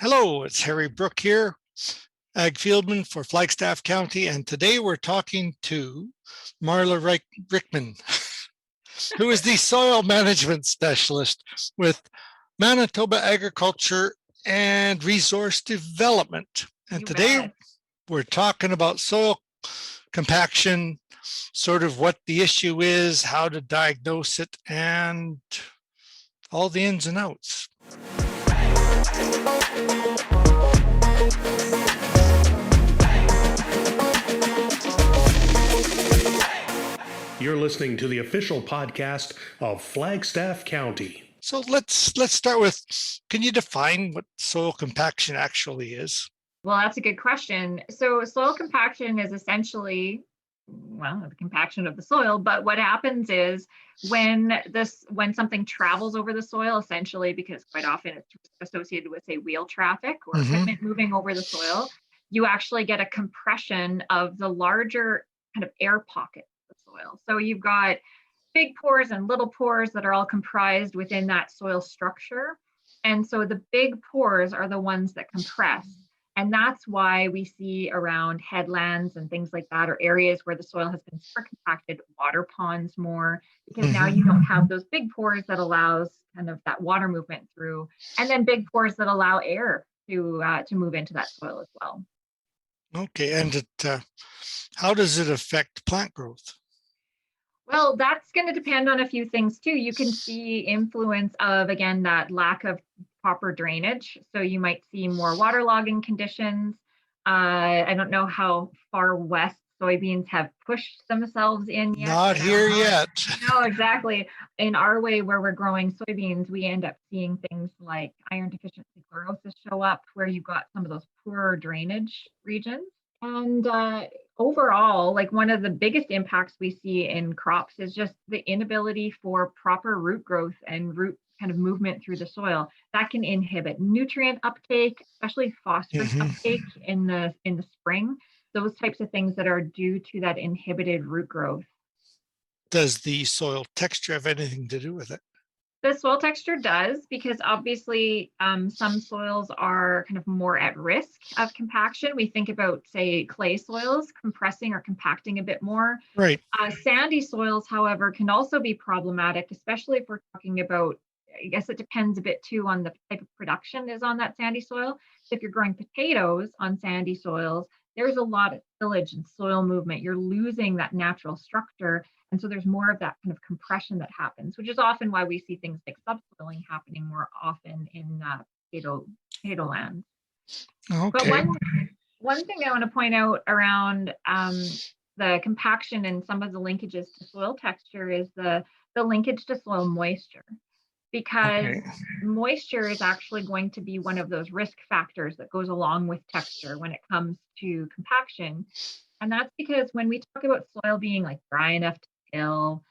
Hello, it's Brook here, Ag Fieldman for Flagstaff County, and today we're talking to Marla Riekman, who is the soil management specialist with Manitoba Agriculture and Resource Development. And today we're talking about soil compaction, sort of what the issue is, how to diagnose it, and all the ins and outs. You're listening to the official podcast of Flagstaff County. So let's start with, can you define what soil compaction actually is? Well, that's a good question. So soil compaction is essentially, the compaction of the soil, but what happens is when something travels over the soil, essentially, because quite often it's associated with, say, wheel traffic or equipment moving over the soil, you actually get a compression of the larger kind of air pockets of the soil. So you've got big pores and little pores that are all comprised within that soil structure. And so the big pores are the ones that compress. And that's why we see around headlands and things like that, or areas where the soil has been super compacted, water ponds more, because now you don't have those big pores that allows kind of that water movement through, and then big pores that allow air to move into that soil as well. Okay, and how does it affect plant growth? Well, that's going to depend on a few things too. You can see influence of, again, that lack of proper drainage. So you might see more waterlogging conditions. I don't know how far west soybeans have pushed themselves in yet. Not here yet. No, exactly. In our way, where we're growing soybeans, we end up seeing things like iron deficiency chlorosis show up, where you've got some of those poorer drainage regions. And overall, like one of the biggest impacts we see in crops is just the inability for proper root growth and root kind of movement through the soil. That can inhibit nutrient uptake, especially phosphorus uptake in the spring. Those types of things that are due to that inhibited root growth. Does the soil texture have anything to do with it? The soil texture does, because obviously some soils are kind of more at risk of compaction. We think about, say, clay soils compressing or compacting a bit more. Right. Sandy soils, however, can also be problematic, especially if we're talking about, I guess it depends a bit too on the type of production is on that sandy soil. So if you're growing potatoes on sandy soils, there's a lot of tillage and soil movement. You're losing that natural structure. And so there's more of that kind of compression that happens, which is often why we see things like subsoiling happening more often in potato land. Okay. But one thing I want to point out around the compaction and some of the linkages to soil texture is the linkage to soil moisture, because moisture is actually going to be one of those risk factors that goes along with texture when it comes to compaction. And that's because when we talk about soil being like dry enough to till,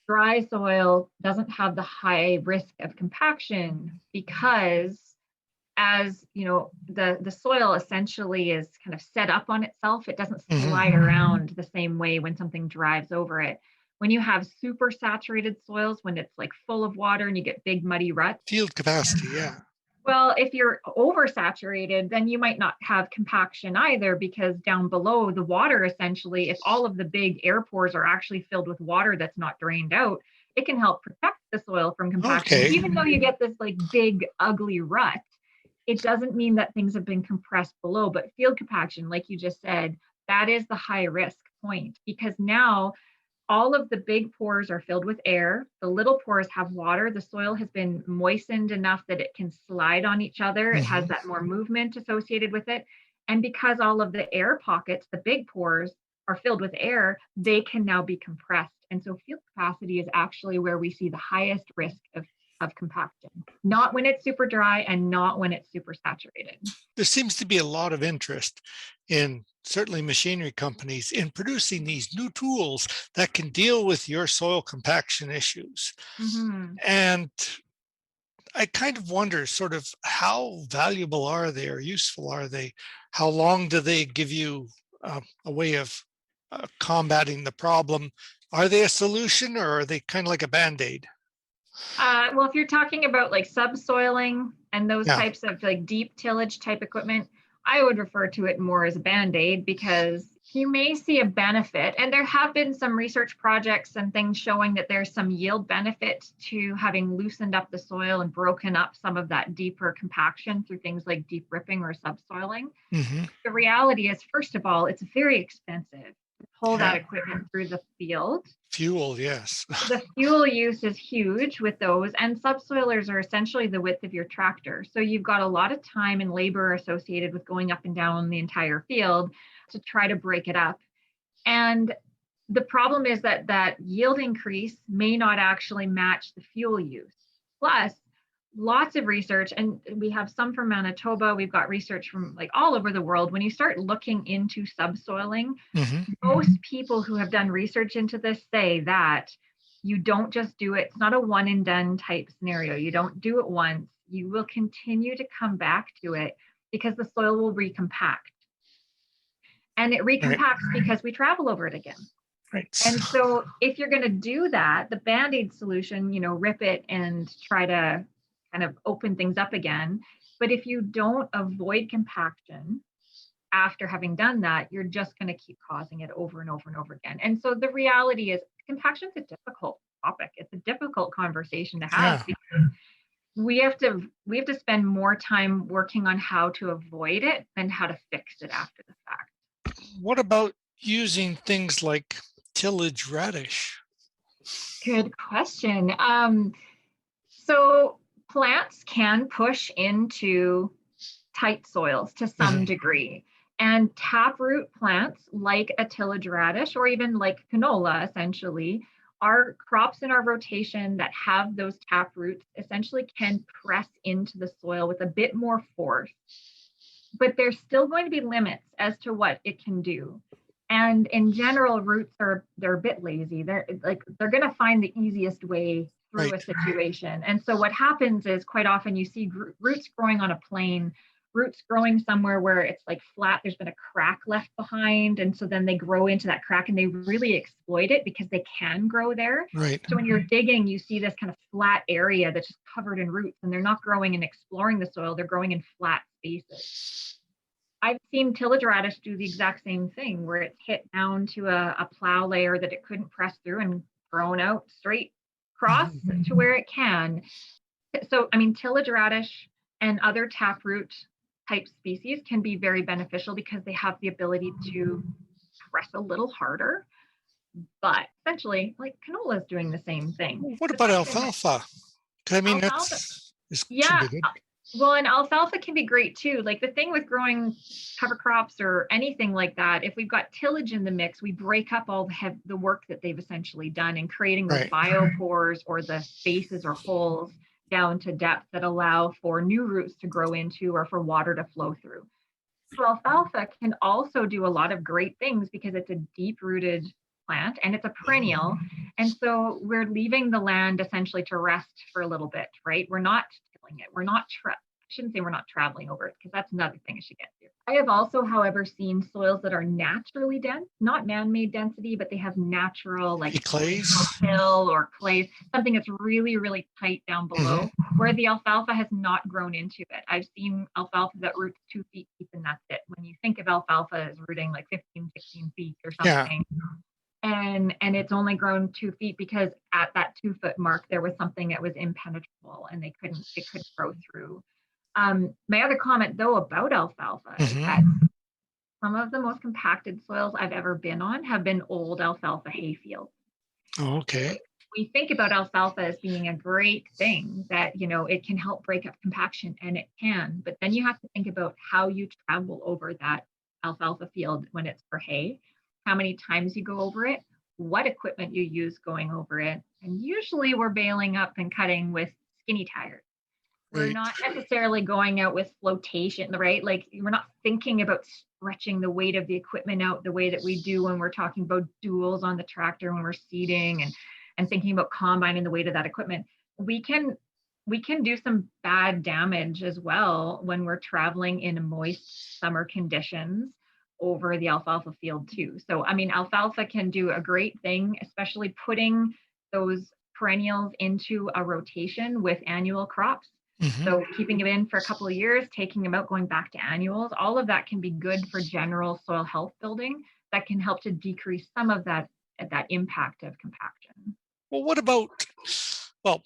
dry soil doesn't have the high risk of compaction, because as you know, the soil essentially is kind of set up on itself. It doesn't slide around the same way when something drives over it. When you have super saturated soils, when it's like full of water and you get big muddy ruts. Field capacity, yeah. Well, if you're oversaturated, then you might not have compaction either, because down below the water, essentially, if all of the big air pores are actually filled with water that's not drained out, it can help protect the soil from compaction. Okay. Even though you get this like big, ugly rut, it doesn't mean that things have been compressed below. But field compaction, like you just said, that is the high risk point, because now all of the big pores are filled with air. The little pores have water. The soil has been moistened enough that it can slide on each other. It has that more movement associated with it. And because all of the air pockets, the big pores, are filled with air, they can now be compressed. And so field capacity is actually where we see the highest risk of compaction, not when it's super dry and not when it's super saturated. There seems to be a lot of interest in certainly machinery companies in producing these new tools that can deal with your soil compaction issues. And I kind of wonder sort of how valuable are they or useful are they? How long do they give you a way of combating the problem? Are they a solution, or are they kind of like a Band-Aid? Well, if you're talking about like subsoiling And those Yeah. types of like deep tillage type equipment, I would refer to it more as a Band-Aid, because you may see a benefit. And there have been some research projects and things showing that there's some yield benefit to having loosened up the soil and broken up some of that deeper compaction through things like deep ripping or subsoiling. Hmm. The reality is, first of all, it's very expensive to pull that Yeah. equipment through the field. Fuel, yes. The fuel use is huge with those, and subsoilers are essentially the width of your tractor. So you've got a lot of time and labor associated with going up and down the entire field to try to break it up. And the problem is that that yield increase may not actually match the fuel use. Plus, lots of research, and we have some from Manitoba, we've got research from like all over the world. When you start looking into subsoiling, Hmm. most people who have done research into this say that you don't just do it. It's not a one and done type scenario. You don't do it once. You will continue to come back to it because the soil will recompact. And it recompacts because we travel over it again. Right. And so if you're going to do that, the Band-Aid solution, rip it and try to kind of open things up again. But if you don't avoid compaction after having done that, you're just going to keep causing it over and over and over again. And so the reality is compaction is a difficult topic. It's a difficult conversation to have, because we have to spend more time working on how to avoid it than how to fix it after the fact. What about using things like tillage radish? Good question. So plants can push into tight soils to some degree. And taproot plants like a tillage radish, or even like canola, essentially, are crops in our rotation that have those tap roots, essentially can press into the soil with a bit more force. But there's still going to be limits as to what it can do. And in general, roots they're a bit lazy. They're going to find the easiest way through a situation. And so what happens is, quite often you see roots growing on a plane, roots growing somewhere where it's like flat, there's been a crack left behind. And so then they grow into that crack and they really exploit it because they can grow there. Right. So when you're digging, you see this kind of flat area that's just covered in roots, and they're not growing and exploring the soil, they're growing in flat spaces. I've seen tillage radish do the exact same thing, where it's hit down to a plow layer that it couldn't press through and grown out straight across to where it can. So, tillage radish and other taproot type species can be very beneficial because they have the ability to press a little harder. But essentially, like canola is doing the same thing. What about alfalfa? Alfalfa, yeah. Well, and alfalfa can be great too. Like the thing with growing cover crops or anything like that, if we've got tillage in the mix, we break up all the work that they've essentially done in creating those biopores or the spaces or holes down to depth that allow for new roots to grow into or for water to flow through. So alfalfa can also do a lot of great things because it's a deep-rooted plant and it's a perennial. And so we're leaving the land essentially to rest for a little bit, right? We're not tilling it. We're not, I shouldn't say we're not traveling over it, because that's another thing I should get to. I have also, however, seen soils that are naturally dense, not man-made density, but they have natural, like clays, hill or clays, something that's really, really tight down below, where the alfalfa has not grown into it. I've seen alfalfa that roots 2 feet deep, and that's it. When you think of alfalfa as rooting like 15, 16 feet or something. And it's only grown 2 feet because at that 2 foot mark, there was something that was impenetrable and it couldn't grow through. My other comment though about alfalfa is that some of the most compacted soils I've ever been on have been old alfalfa hayfields. Oh, okay. We think about alfalfa as being a great thing that, it can help break up compaction, and it can, but then you have to think about how you travel over that alfalfa field when it's for hay, how many times you go over it, what equipment you use going over it. And usually we're bailing up and cutting with skinny tires. We're not necessarily going out with flotation, right? Like we're not thinking about stretching the weight of the equipment out the way that we do when we're talking about duals on the tractor, when we're seeding and thinking about combine and the weight of that equipment. We can do some bad damage as well when we're traveling in moist summer conditions over the alfalfa field too. So, alfalfa can do a great thing, especially putting those perennials into a rotation with annual crops. Mhm. So keeping them in for a couple of years, taking them out, going back to annuals, all of that can be good for general soil health building that can help to decrease some of that impact of compaction. Well, what about, well,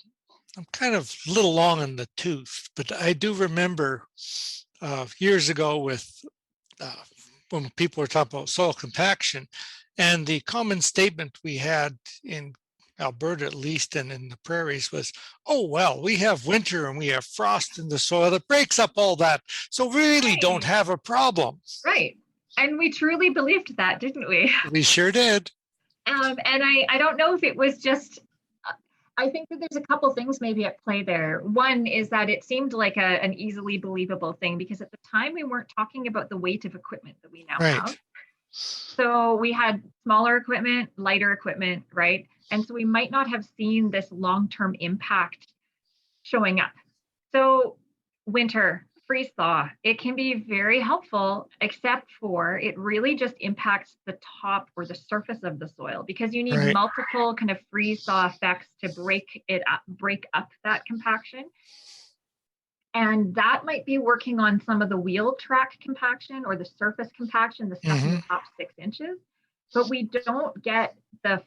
I'm kind of a little long in the tooth, but I do remember years ago with uh, when people were talking about soil compaction, and the common statement we had in Alberta, at least, and in the prairies was, oh, well, we have winter and we have frost in the soil that breaks up all that. So we really don't Right. have a problem. Right. And we truly believed that, didn't we? We sure did. And I don't know if it was just, I think that there's a couple things maybe at play there. One is that it seemed like an easily believable thing because at the time we weren't talking about the weight of equipment that we now have. Right. So we had smaller equipment, lighter equipment, right? And so we might not have seen this long-term impact showing up. So winter, freeze thaw, it can be very helpful, except for it really just impacts the top or the surface of the soil because you need Right. multiple kind of freeze thaw effects to break up that compaction. And that might be working on some of the wheel track compaction or the surface compaction, the stuff in Hmm. the top 6 inches. But we don't get the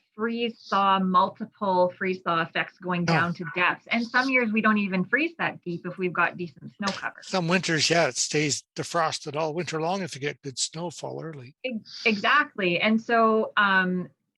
multiple freeze thaw effects going No. down to depths. And some years we don't even freeze that deep if we've got decent snow cover. Some winters, yeah, it stays defrosted all winter long if you get good snowfall early. Exactly. And so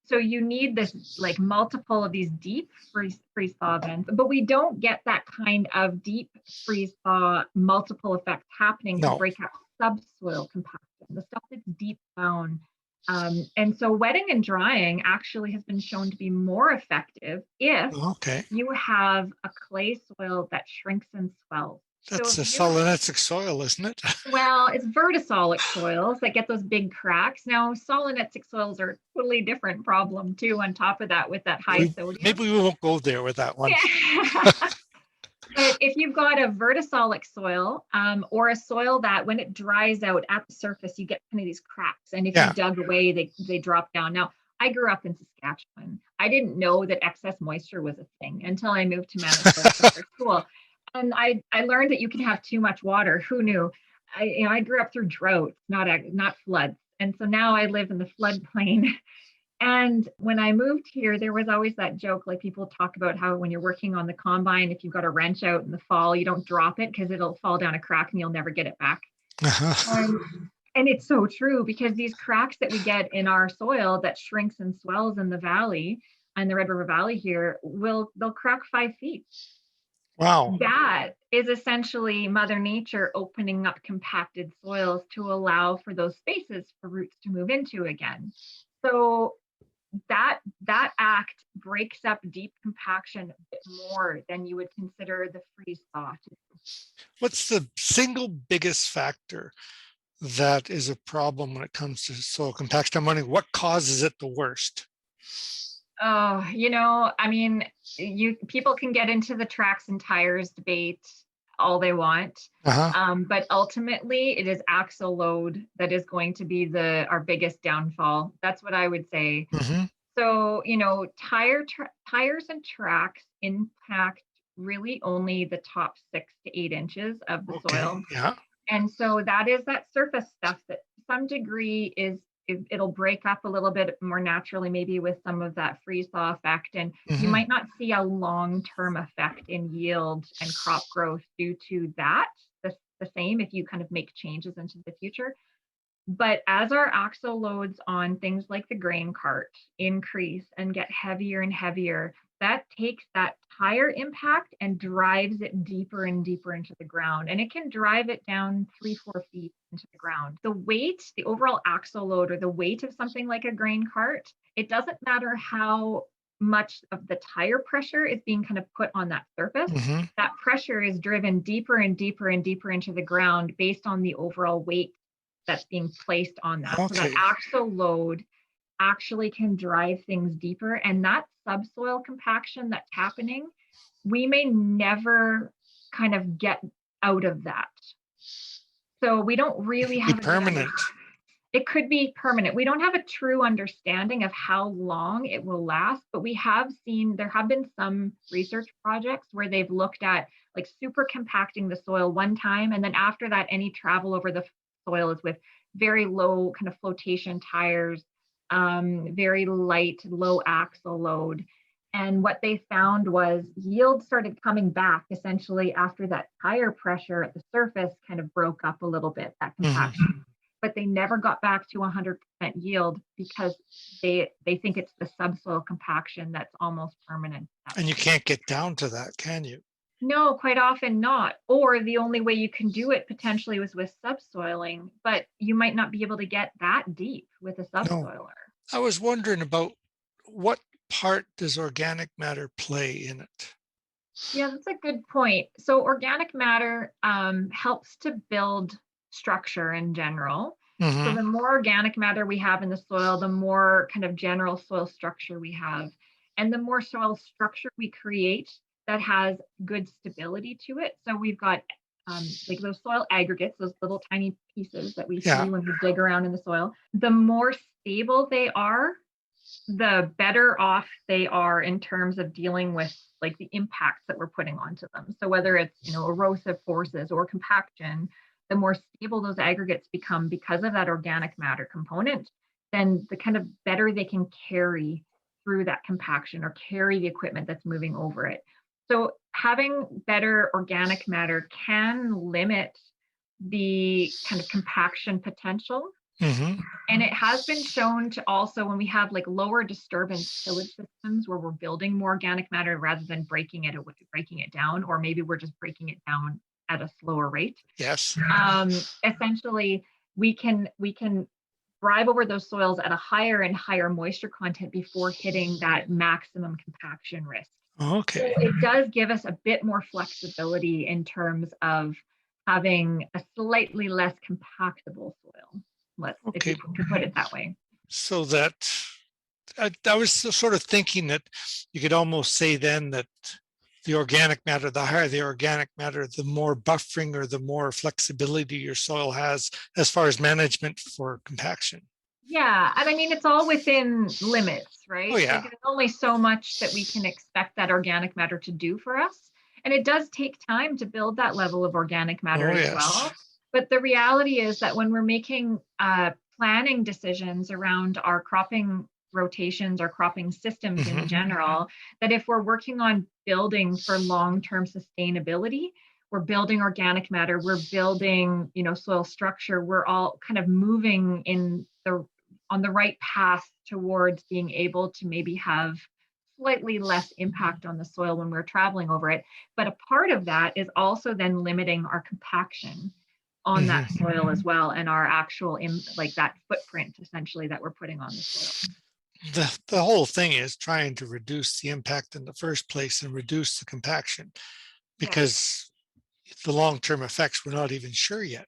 so you need this like multiple of these deep freeze thaw events, but we don't get that kind of deep freeze thaw multiple effects happening to No. break up subsoil compaction, the stuff that's deep down. And so wetting and drying actually has been shown to be more effective if Okay. you have a clay soil that shrinks and swells. That's So a if you solenitic soil, isn't it? well, it's vertisolic soils that get those big cracks. Now, solenitic soils are a totally different problem too, on top of that, with that high sodium. Maybe we won't go there with that one. Yeah. But if you've got a vertisolic soil or a soil that when it dries out at the surface, you get kind of these cracks. And if Yeah. you dug away, they drop down. Now, I grew up in Saskatchewan. I didn't know that excess moisture was a thing until I moved to Manitoba for school. And I learned that you can have too much water. Who knew? I grew up through droughts, not floods. And so now I live in the floodplain. And when I moved here, there was always that joke, like people talk about how when you're working on the combine, if you've got a wrench out in the fall, you don't drop it because it'll fall down a crack and you'll never get it back. Uh-huh. And it's so true because these cracks that we get in our soil that shrinks and swells in the valley and the Red River Valley here they'll crack 5 feet. Wow. That is essentially Mother Nature opening up compacted soils to allow for those spaces for roots to move into again. So that act breaks up deep compaction a bit more than you would consider the freeze thaw to do. What's the single biggest factor that is a problem when it comes to soil compaction? I'm wondering what causes it the worst. Oh, I mean, people can get into the tracks and tires debate all they want. Uh-huh. But ultimately it is axle load that is going to be our biggest downfall. That's what I would say. Hmm. So, tires and tracks impact really only the top 6 to 8 inches of the Okay. soil. Yeah. And so that is that surface stuff that to some degree it'll break up a little bit more naturally, maybe with some of that freeze thaw effect. And you Mhm. might not see a long-term effect in yield and crop growth due to that, the same if you kind of make changes into the future. But as our axle loads on things like the grain cart increase and get heavier and heavier, that takes that tire impact and drives it deeper and deeper into the ground. And it can drive it down 3-4 feet into the ground. The overall axle load or the weight of something like a grain cart, it doesn't matter how much of the tire pressure is being kind of put on that surface. Mhm. That pressure is driven deeper and deeper and deeper into the ground based on the overall weight that's being placed on that. So that Okay. axle load actually can drive things deeper. And that subsoil compaction that's happening, we may never kind of get out of that. So we don't really Be have a good permanent. It could be permanent. We don't have a true understanding of how long it will last, but we have seen there have been some research projects where they've looked at like super compacting the soil one time, and then after that, any travel over the soil is with very low kind of flotation tires, very light, low axle load. And what they found was yield started coming back essentially after that tire pressure at the surface kind of broke up a little bit, that compaction. But they never got back to 100% yield because they think it's the subsoil compaction that's almost permanent. And you can't get down to that, can you? No, quite often not. Or the only way you can do it potentially was with subsoiling, but you might not be able to get that deep with a subsoiler. I was wondering about what part does organic matter play in it? Yeah, that's a good point. So organic matter helps to build structure in general. So the more organic matter we have in the soil, the more kind of general soil structure we have. And the more soil structure we create that has good stability to it. So we've got like those soil aggregates, those little tiny pieces that we see when we dig around in the soil. The more stable they are, the better off they are in terms of dealing with like the impacts that we're putting onto them. So whether it's, erosive forces or compaction, the more stable those aggregates become because of that organic matter component, then the kind of better they can carry through that compaction or carry the equipment that's moving over it. So having better organic matter can limit the kind of compaction potential. And it has been shown to also, when we have like lower disturbance tillage systems where we're building more organic matter rather than breaking it down, or maybe we're just breaking it down at a slower rate. Yes. Essentially, we can drive over those soils at a higher and higher moisture content before hitting that maximum compaction risk. Okay. So it does give us a bit more flexibility in terms of having a slightly less compactable soil. If you can put it that way. So that I was sort of thinking that you could almost say then that the organic matter, the higher the organic matter, the more buffering or the more flexibility your soil has as far as management for compaction. Yeah, and I mean, it's all within limits, right? Oh, yeah. Like, there's only so much that we can expect that organic matter to do for us. And it does take time to build that level of organic matter as well. But the reality is that when we're making planning decisions around our cropping rotations, our cropping systems in general, that if we're working on building for long-term sustainability, we're building organic matter, we're building, soil structure, we're all kind of moving on the right path towards being able to maybe have slightly less impact on the soil when we're traveling over it. But a part of that is also then limiting our compaction on that soil as well, and our actual that footprint essentially that we're putting on the soil. The whole thing is trying to reduce the impact in the first place and reduce the compaction, because the long-term effects we're not even sure yet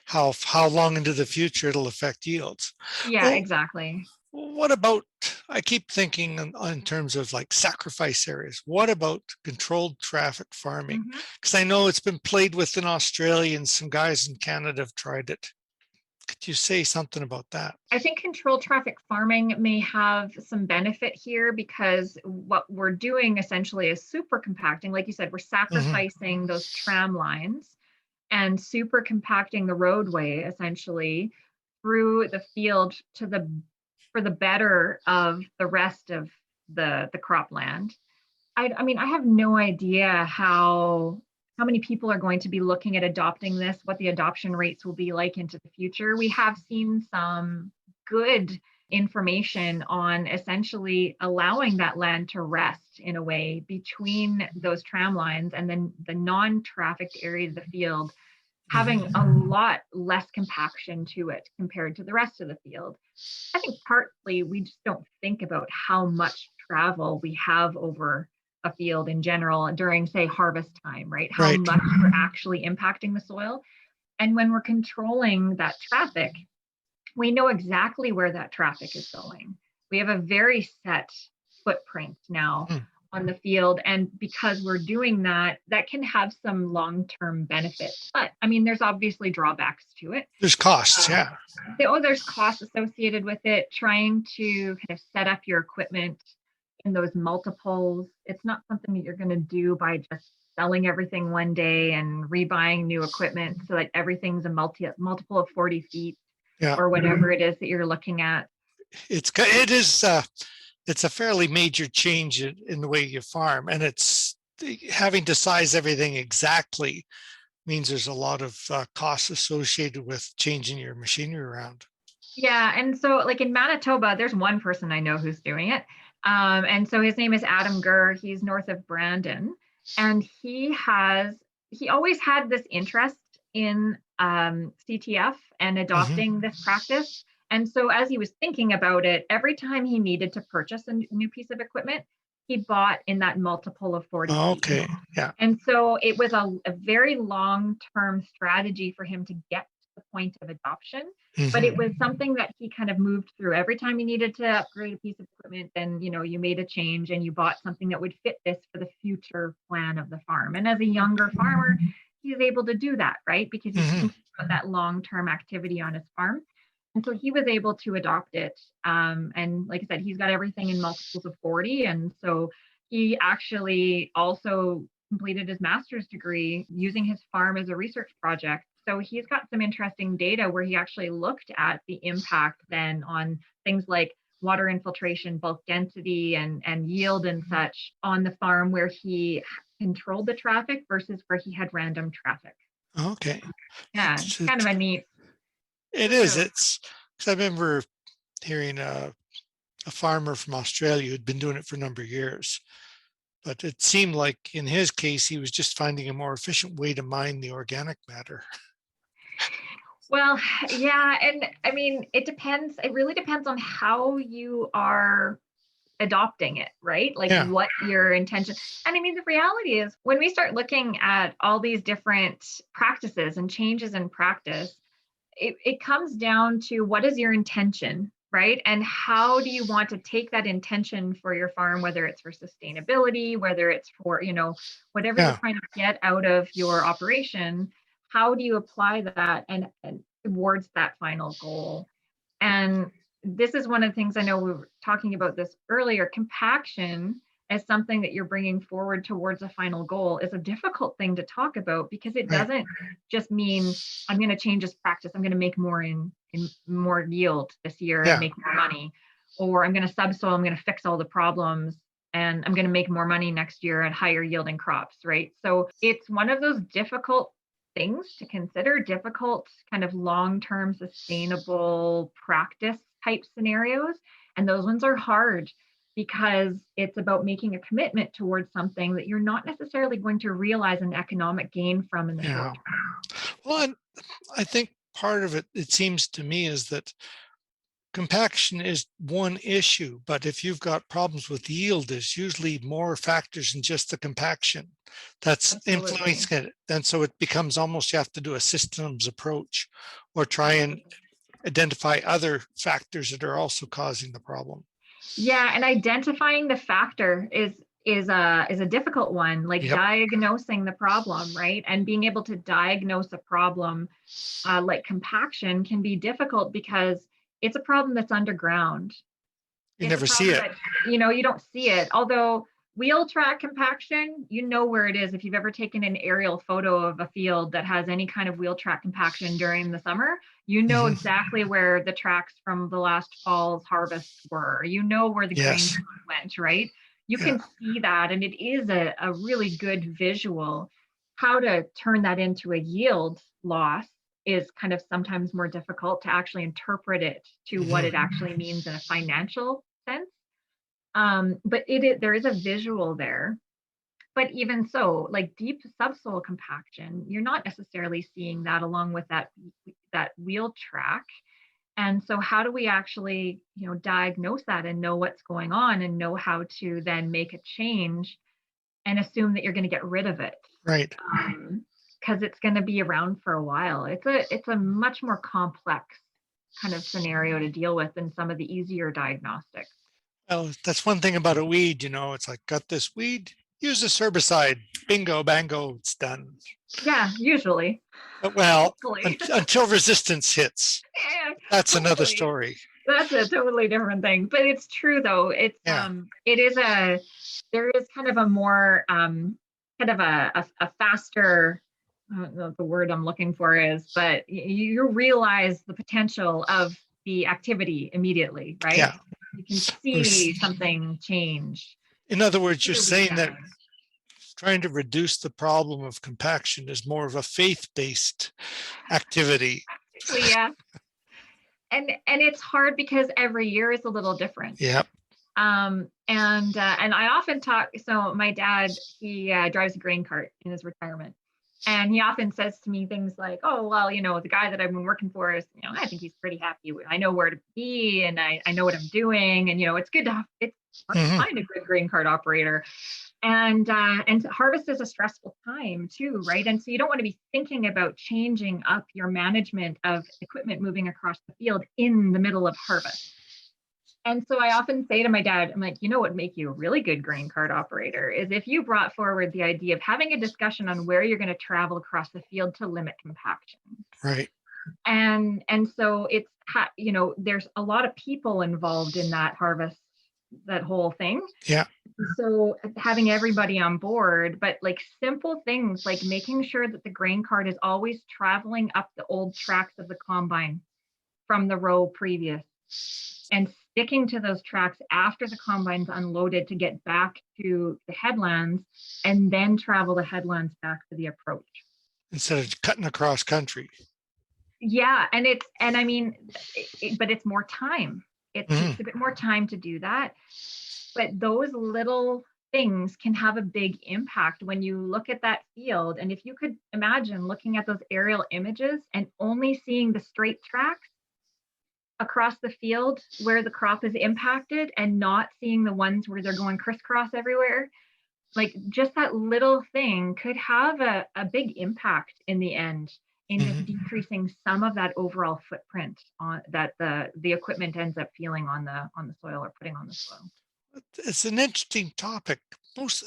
how long into the future it'll affect yields. Yeah, exactly. What about, I keep thinking in terms of like sacrifice areas. What about controlled traffic farming? Because I know it's been played with in Australia and some guys in Canada have tried it. Could you say something about that? I think controlled traffic farming may have some benefit here because what we're doing essentially is super compacting. Like you said, we're sacrificing those tram lines and super compacting the roadway essentially through the field for the better of the rest of the cropland. I mean, I have no idea how many people are going to be looking at adopting this, what the adoption rates will be like into the future. We have seen some good information on essentially allowing that land to rest in a way between those tram lines and then the non-trafficked area of the field having a lot less compaction to it compared to the rest of the field. I think partly we just don't think about how much travel we have over a field in general during, say, harvest time, right? How much we're actually impacting the soil. And when we're controlling that traffic, we know exactly where that traffic is going. We have a very set footprint now on the field. And because we're doing that, that can have some long-term benefits. But I mean, there's obviously drawbacks to it. There's costs, yeah. There's costs associated with it. Trying to kind of set up your equipment in those multiples. It's not something that you're going to do by just selling everything one day and rebuying new equipment so that everything's a multiple of 40 feet Yeah. or whatever it is that you're looking at. It's a fairly major change in the way you farm, and it's having to size everything exactly means there's a lot of costs associated with changing your machinery around. Yeah, and so like in Manitoba, there's one person I know who's doing it. And so his name is Adam Gurr. He's north of Brandon, and he always had this interest in CTF and adopting this practice. And so as he was thinking about it, every time he needed to purchase a new piece of equipment, he bought in that multiple of 40 feet. Okay, yeah. And so it was a very long-term strategy for him to get to the point of adoption. But it was something that he kind of moved through. Every time you needed to upgrade a piece of equipment, then, you made a change and you bought something that would fit this for the future plan of the farm. And as a younger farmer, he's able to do that, right? Because he's thinking about that long-term activity on his farm. And so he was able to adopt it. And like I said, he's got everything in multiples of 40. And so he actually also completed his master's degree using his farm as a research project. So he's got some interesting data where he actually looked at the impact then on things like water infiltration, bulk density, and yield and such on the farm where he controlled the traffic versus where he had random traffic. Okay. Yeah, it's kind of a neat. It is. It's because I remember hearing a farmer from Australia who'd been doing it for a number of years. But it seemed like in his case, he was just finding a more efficient way to mine the organic matter. Well, yeah. And I mean, it depends. It really depends on how you are adopting it, right? Like what your intention. And I mean, the reality is when we start looking at all these different practices and changes in practice, it comes down to what is your intention, right? And how do you want to take that intention for your farm, whether it's for sustainability, whether it's for, whatever you're trying to get out of your operation, how do you apply that and towards that final goal? And this is one of the things, I know we were talking about this earlier, compaction as something that you're bringing forward towards a final goal is a difficult thing to talk about because it doesn't just mean I'm going to change this practice. I'm going to make more in more yield this year and make more money, or I'm going to subsoil. I'm going to fix all the problems and I'm going to make more money next year at higher yielding crops. Right. So it's one of those difficult things to consider, difficult kind of long-term sustainable practice type scenarios. And those ones are hard because it's about making a commitment towards something that you're not necessarily going to realize an economic gain from in the short term. Well, and I think part of it, it seems to me, is that compaction is one issue, but if you've got problems with yield, there's usually more factors than just the compaction that's influencing it. And so it becomes almost you have to do a systems approach or try and identify other factors that are also causing the problem. Yeah, and identifying the factor is a difficult one, like diagnosing the problem, right? And being able to diagnose a problem like compaction can be difficult because it's a problem that's underground. You never see it. You don't see it. Although wheel track compaction, you know where it is. If you've ever taken an aerial photo of a field that has any kind of wheel track compaction during the summer, you know exactly where the tracks from the last fall's harvest were. You know where the grain went, right? You can see that, and it is a really good visual. How to turn that into a yield loss is kind of sometimes more difficult to actually interpret it to what it actually means in a financial sense. But there is a visual there. But even so, like deep subsoil compaction, you're not necessarily seeing that along with that wheel track. And so how do we actually, diagnose that and know what's going on and know how to then make a change and assume that you're going to get rid of it? Right. Because it's going to be around for a while. It's a much more complex kind of scenario to deal with than some of the easier diagnostics. Well, that's one thing about a weed, it's like, got this weed, use this herbicide, bingo, bango, it's done. Yeah, usually. But well, Hopefully. until resistance hits, Yeah, that's another hopefully. story. That's a totally different thing. But it's true though. Yeah. It is there is kind of a more kind of a faster, I don't know what the word I'm looking for is, but you realize the potential of the activity immediately, right? Yeah. You can We're, see something change in other words, you're really saying that fast. trying to reduce the problem of compaction is more of a faith-based activity. Actually, yeah. And it's hard because every year is a little different. Yep. And I often talk. So my dad, he drives a grain cart in his retirement, and he often says to me things like, "Oh, well, the guy that I've been working for is, I think he's pretty happy. I know where to be, and I know what I'm doing, and it's good to it's hard to Mhm. find a good grain cart operator." And harvest is a stressful time too, right? And so you don't want to be thinking about changing up your management of equipment moving across the field in the middle of harvest. And so I often say to my dad, I'm like, what would make you a really good grain cart operator is if you brought forward the idea of having a discussion on where you're going to travel across the field to limit compaction. Right. And so there's a lot of people involved in that harvest, that whole thing. Yeah. So having everybody on board, but like simple things like making sure that the grain cart is always traveling up the old tracks of the combine from the row previous, and sticking to those tracks after the combine's unloaded to get back to the headlands, and then travel the headlands back to the approach. Instead of cutting across country. Yeah, and I mean, but it's more time. It takes a bit more time to do that. But those little things can have a big impact when you look at that field. And if you could imagine looking at those aerial images and only seeing the straight tracks across the field where the crop is impacted and not seeing the ones where they're going crisscross everywhere, like just that little thing could have a big impact in the end in decreasing some of that overall footprint on that the equipment ends up feeling on the soil or putting on the soil. It's an interesting topic, most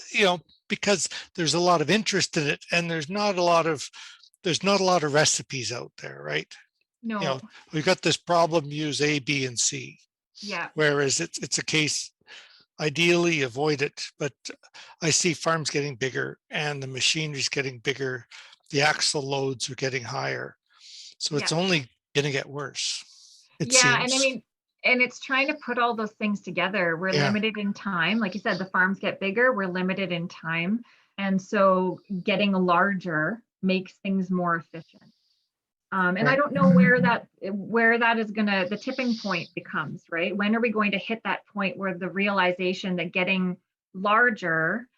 because there's a lot of interest in it, and there's not a lot of recipes out there, right? No. We've got this problem, use A, B, and C. Yeah. Whereas it's a case, ideally avoid it, but I see farms getting bigger and the machinery's getting bigger. The axle loads are getting higher. So it's only going to get worse. It Yeah. seems. And I mean, and it's trying to put all those things together. We're limited in time. Like you said, the farms get bigger, we're limited in time. And so getting larger makes things more efficient. And I don't know where that is gonna, the tipping point becomes, right? When are we going to hit that point where the realization that getting larger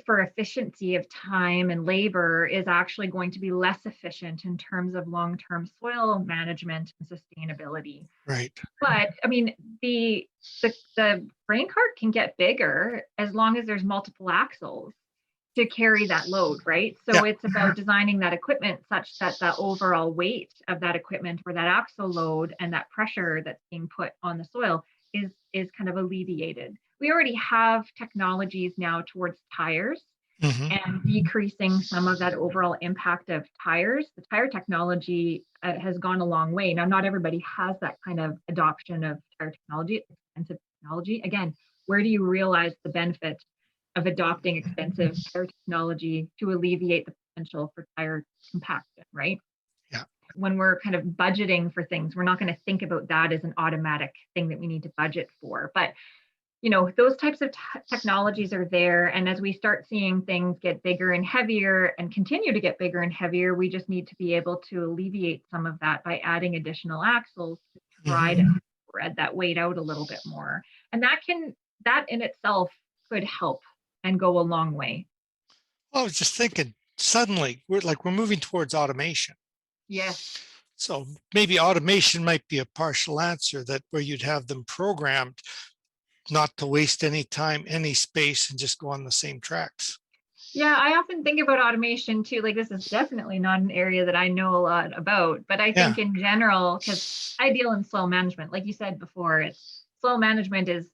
for efficiency of time and labor is actually going to be less efficient in terms of long-term soil management and sustainability? Right. But I mean, the grain cart can get bigger as long as there's multiple axles to carry that load, right? So it's about designing that equipment such that the overall weight of that equipment or that axle load and that pressure that's being put on the soil is kind of alleviated. We already have technologies now towards tires and decreasing some of that overall impact of tires. The tire technology has gone a long way. Now, not everybody has that kind of adoption of tire technology. It's expensive technology. Again, where do you realize the benefit of adopting expensive tire technology to alleviate the potential for tire compaction, right? Yeah. When we're kind of budgeting for things, we're not going to think about that as an automatic thing that we need to budget for. But those types of technologies are there. And as we start seeing things get bigger and heavier and continue to get bigger and heavier, we just need to be able to alleviate some of that by adding additional axles to try to spread that weight out a little bit more. And that in itself could help and go a long way. Well, I was just thinking, suddenly we're moving towards automation. Yes. So maybe automation might be a partial answer, that where you'd have them programmed not to waste any time, any space, and just go on the same tracks. Yeah, I often think about automation too. Like, this is definitely not an area that I know a lot about, but I think in general, because I deal in soil management, like you said before, soil management is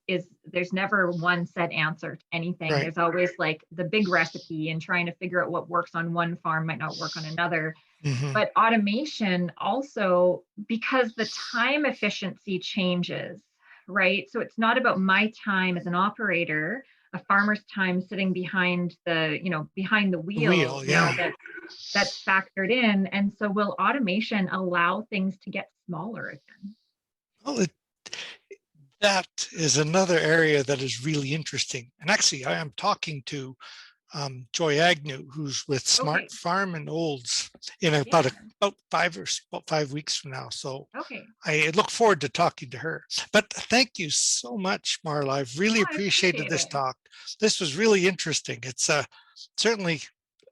there's never one set answer to anything. Right. There's always like the big recipe, and trying to figure out what works on one farm might not work on another. Mhm. But automation also, because the time efficiency changes, right? So it's not about my time as an operator, a farmer's time sitting behind behind the wheel. Wheel, Now yeah. that's factored in. And so will automation allow things to get smaller again? Well, that is another area that is really interesting. And actually, I am talking to Joy Agnew, who's with Okay. Smart Farm and Olds in Yeah. about 5 weeks from now. So Okay. I look forward to talking to her. But thank you so much, Marla. I've really Oh, I appreciated appreciate this it. talk. This was really interesting. It's certainly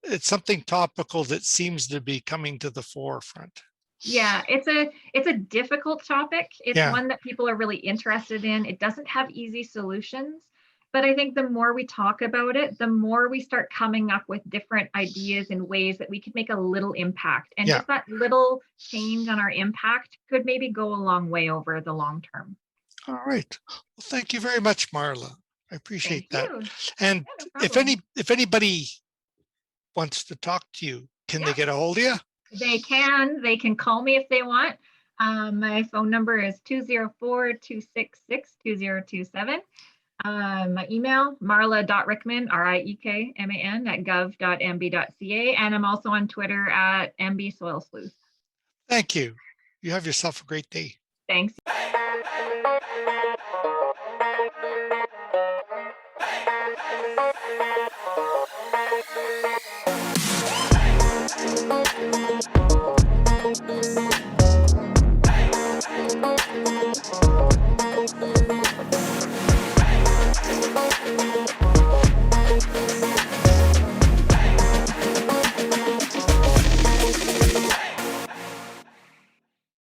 it's something topical that seems to be coming to the forefront. Yeah, it's a difficult topic. It's Yeah, one that people are really interested in. It doesn't have easy solutions, but I think the more we talk about it, the more we start coming up with different ideas and ways that we could make a little impact. And yeah. just that little change on our impact could maybe go a long way over the long term. All right. Well, thank you very much, Marla. I appreciate Thank that. you. And Yeah, no if problem. anybody wants to talk to you, can they Yeah, get a hold of you? they can call me if they want. My phone number is 204-266-2027. My email, marla.riekman, Riekman @gov.mb.ca. And I'm also on Twitter at MB Soil Sleuth. Thank you. You have yourself a great day. Thanks.